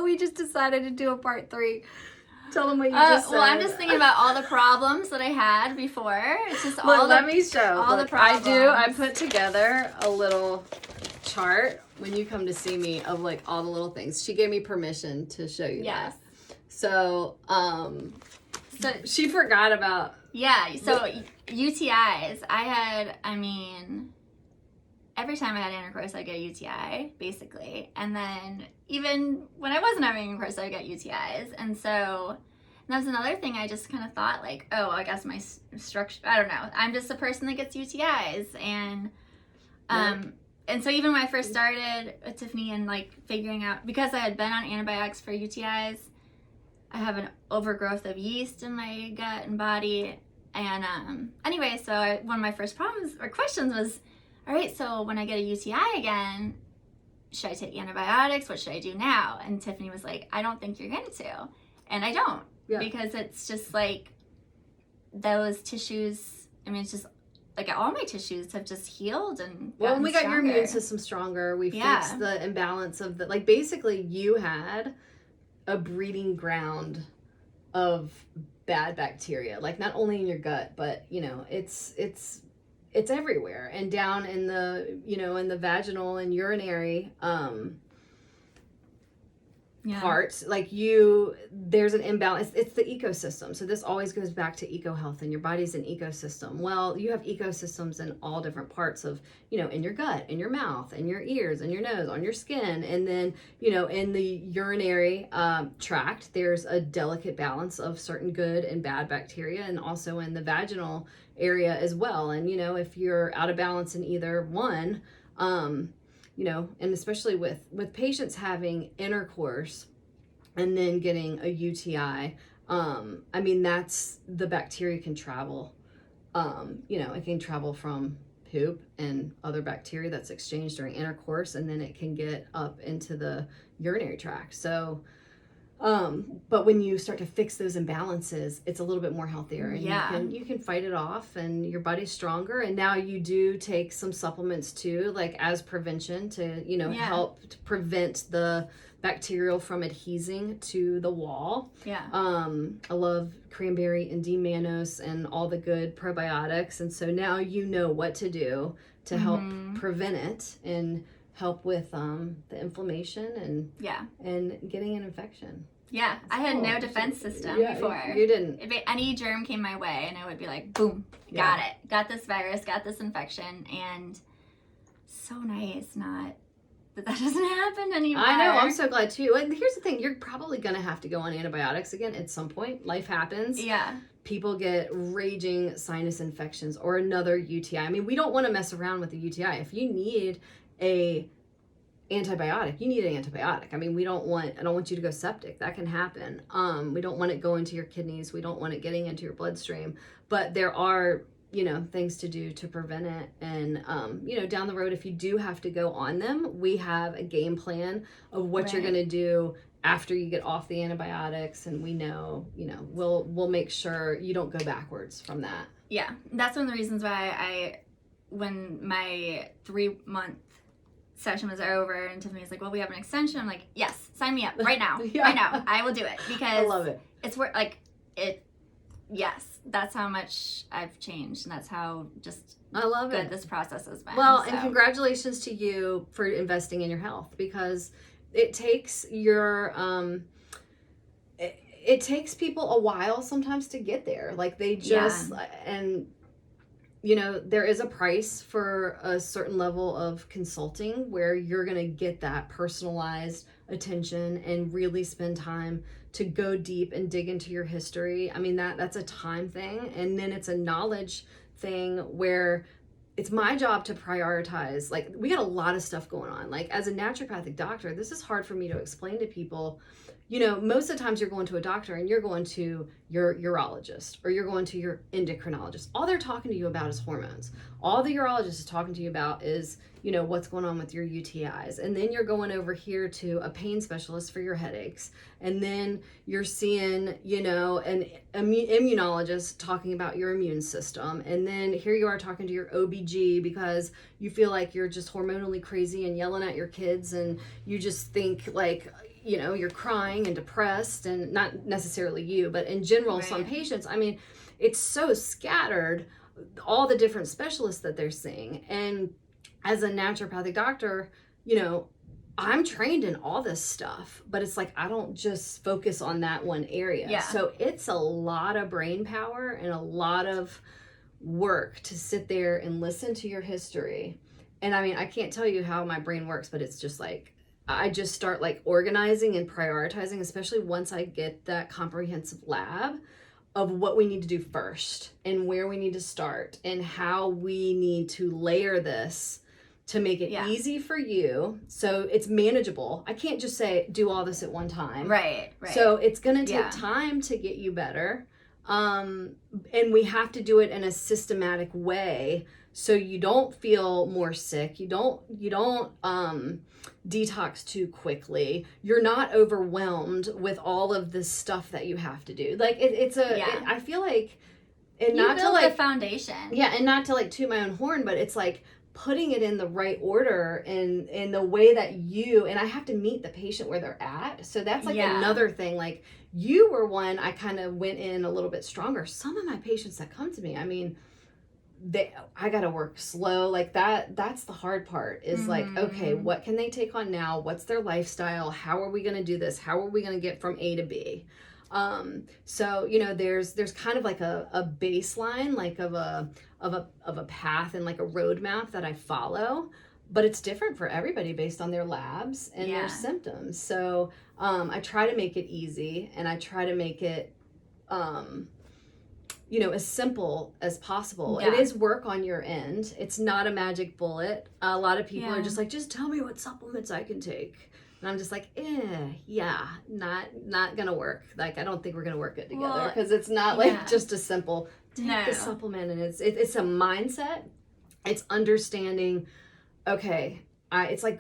We just decided to do a part 3. Tell them what you just said. Well, I'm just thinking about all the problems that I had before. It's just Let me show. All the problems. I put together a little chart when you come to see me of like all the little things. She gave me permission to show you that. So, so she forgot about. Yeah. So UTIs, every time I had intercourse, I'd get a UTI, basically. And then even when I wasn't having intercourse, I'd get UTIs. And so that was another thing I just kind of thought, like, oh, I guess my structure, I don't know. I'm just a person that gets UTIs. And and so even when I first started with Tiffany and, like, figuring out, because I had been on antibiotics for UTIs, I have an overgrowth of yeast in my gut and body. And anyway, so one of my first questions was, all right, so when I get a UTI again, should I take antibiotics? What should I do now? And Tiffany was like, I don't think you're going to. And I don't. Yeah. Because it's just like those tissues, it's just like all my tissues have just healed and when we got your immune system stronger, we fixed the imbalance of the, like, basically you had a breeding ground of bad bacteria, like not only in your gut, but it's everywhere and down in the, in the vaginal and urinary parts. Like there's an imbalance. It's the ecosystem. So this always goes back to Ecohealth, and your body's an ecosystem. Well, you have ecosystems in all different parts of, in your gut, in your mouth, in your ears, in your nose, on your skin. And then, in the urinary tract, there's a delicate balance of certain good and bad bacteria, and also in the vaginal area as well. And if you're out of balance in either one, and especially with patients having intercourse and then getting a UTI, that's, the bacteria can travel, it can travel from poop and other bacteria that's exchanged during intercourse, and then it can get up into the urinary tract. So but when you start to fix those imbalances, it's a little bit more healthier, and you can fight it off, and your body's stronger. And now you do take some supplements too, like as prevention to, help to prevent the bacterial from adhesing to the wall. I love cranberry and D-mannose and all the good probiotics. And so now you know what to do to help prevent it and help with the inflammation and getting an infection. Yeah, I had no defense system before. You didn't. If any germ came my way, and I would be like, boom, got it. Got this virus, got this infection, and so nice that doesn't happen anymore. I know, I'm so glad too. And here's the thing, you're probably going to have to go on antibiotics again at some point. Life happens. Yeah. People get raging sinus infections or another UTI. We don't want to mess around with the UTI. If you need a antibiotic, you need an antibiotic. I don't want you to go septic. That can happen. We don't want it going to your kidneys. We don't want it getting into your bloodstream. But there are, things to do to prevent it. And, down the road, if you do have to go on them, we have a game plan of what you're going to do after you get off the antibiotics. And we know, we'll make sure you don't go backwards from that. Yeah. That's one of the reasons why when my 3-month session was over and Tiffany was like, well, we have an extension. I'm like, yes, sign me up right now. Right now. I will do it, because I love it. It's worth, yes, that's how much I've changed, and that's how I love good this process has been. Well, and congratulations to you for investing in your health, because it takes it takes people a while sometimes to get there. Like they just, and there is a price for a certain level of consulting where you're going to get that personalized attention and really spend time to go deep and dig into your history. That's a time thing. And then it's a knowledge thing where it's my job to prioritize. Like, we got a lot of stuff going on. Like, as a naturopathic doctor, this is hard for me to explain to people. Most of the times you're going to a doctor and you're going to your urologist or you're going to your endocrinologist. All they're talking to you about is hormones. All the urologist is talking to you about is, what's going on with your UTIs. And then you're going over here to a pain specialist for your headaches. And then you're seeing, an immunologist talking about your immune system. And then here you are talking to your OBG because you feel like you're just hormonally crazy and yelling at your kids, and you just think like, you're crying and depressed, and not necessarily you, but in general, some patients, it's so scattered, all the different specialists that they're seeing. And as a naturopathic doctor, I'm trained in all this stuff, but it's like I don't just focus on that one area. Yeah. So it's a lot of brain power and a lot of work to sit there and listen to your history. And I can't tell you how my brain works, but it's just like I just start like organizing and prioritizing, especially once I get that comprehensive lab of what we need to do first and where we need to start and how we need to layer this to make it easy for you so it's manageable. I can't just say do all this at one time. Right. So it's going to take time to get you better. And we have to do it in a systematic way so you don't feel more sick. You don't detox too quickly. You're not overwhelmed with all of this stuff that you have to do. Like I feel like, and you not build to like the foundation. Yeah, and not to like toot my own horn, but it's like putting it in the right order and in the way that and I have to meet the patient where they're at. So that's like another thing. Like you were one, I kind of went in a little bit stronger. Some of my patients that come to me, I gotta work slow. Like that's the hard part is like, okay, what can they take on now? What's their lifestyle? How are we gonna do this? How are we gonna get from A to B? So there's kind of like a baseline, like of a path and like a roadmap that I follow, but it's different for everybody based on their labs and their symptoms. So I try to make it easy, and I try to make it as simple as possible. It is work on your end. It's not a magic bullet. A lot of people are just like, just tell me what supplements I can take. And I'm just like, not gonna work. Like, I don't think we're gonna work it together because it's not like just a simple take the supplement. And it's a mindset. It's understanding, okay, it's like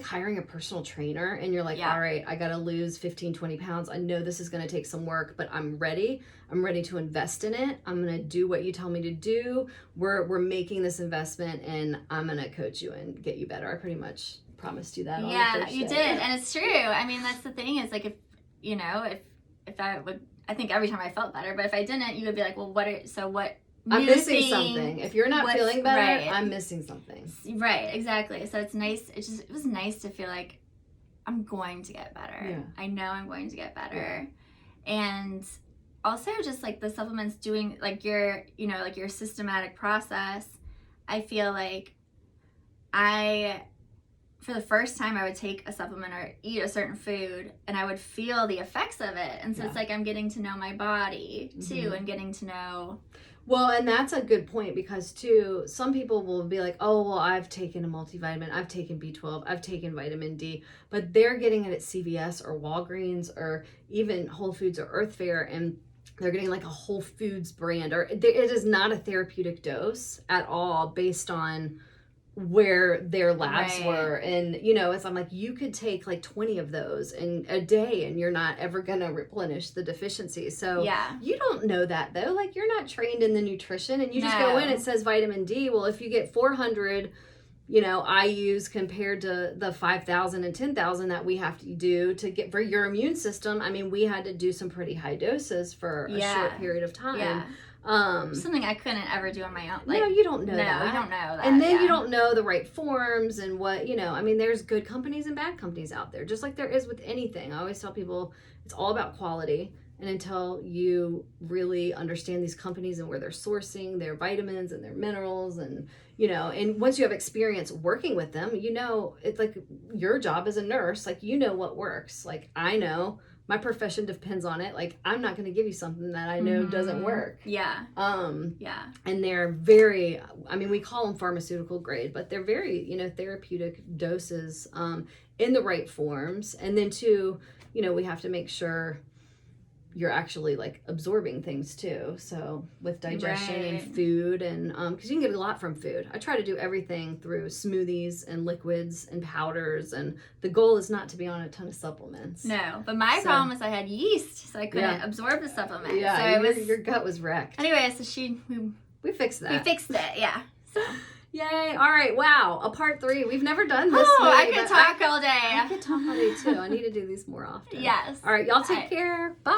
hiring a personal trainer, and you're like, all right, I got to lose 15, 20 pounds. I know this is going to take some work, but I'm ready. I'm ready to invest in it. I'm going to do what you tell me to do. We're making this investment, and I'm going to coach you and get you better. I pretty much promised you that. You did. And it's true. That's the thing is like, if I would, I think every time I felt better, but if I didn't, you would be like, well, I'm missing something. If you're not feeling better, I'm missing something. Right, exactly. So it's nice. It was nice to feel like I'm going to get better. Yeah. I know I'm going to get better. Yeah. And also just like the supplements doing like your systematic process. I feel like for the first time I would take a supplement or eat a certain food and I would feel the effects of it. And so it's like I'm getting to know my body too, and getting to know. Well, and that's a good point because too, some people will be like, oh, well, I've taken a multivitamin, I've taken B12, I've taken vitamin D, but they're getting it at CVS or Walgreens or even Whole Foods or Earth Fare, and they're getting like a Whole Foods brand, or it is not a therapeutic dose at all based on where their labs were. And it's, I'm like, you could take like 20 of those in a day and you're not ever gonna replenish the deficiency. So you don't know that though. Like, you're not trained in the nutrition, and you just go in, it says vitamin D. Well, if you get 400 IUs compared to the 5,000 and 10,000 that we have to do to get for your immune system, we had to do some pretty high doses for a short period of time. Something I couldn't ever do on my own. Like, no, you don't know that. You don't know that. And then you don't know the right forms and what, there's good companies and bad companies out there, just like there is with anything. I always tell people it's all about quality. And until you really understand these companies and where they're sourcing their vitamins and their minerals and, and once you have experience working with them, it's like your job as a nurse, like, what works. Like, I know my profession depends on it. Like, I'm not going to give you something that I know doesn't work. And they're very, we call them pharmaceutical grade, but they're very, therapeutic doses in the right forms. And then too, we have to make sure you're actually like absorbing things too. So with digestion Right. and food, and because you can get a lot from food. I try to do everything through smoothies and liquids and powders, and the goal is not to be on a ton of supplements. No, but my So- problem was I had yeast, so I couldn't Yeah. absorb the supplement. Yeah, so it was your gut was wrecked. anyway. So We fixed that. we fixed it. Yeah. So. Yay! All right, wow, a part 3. We've never done this. Oh, I yet, could but talk all I day. could talk all day too. I need to do these more often. Yes. All right, y'all take All right. care. Bye.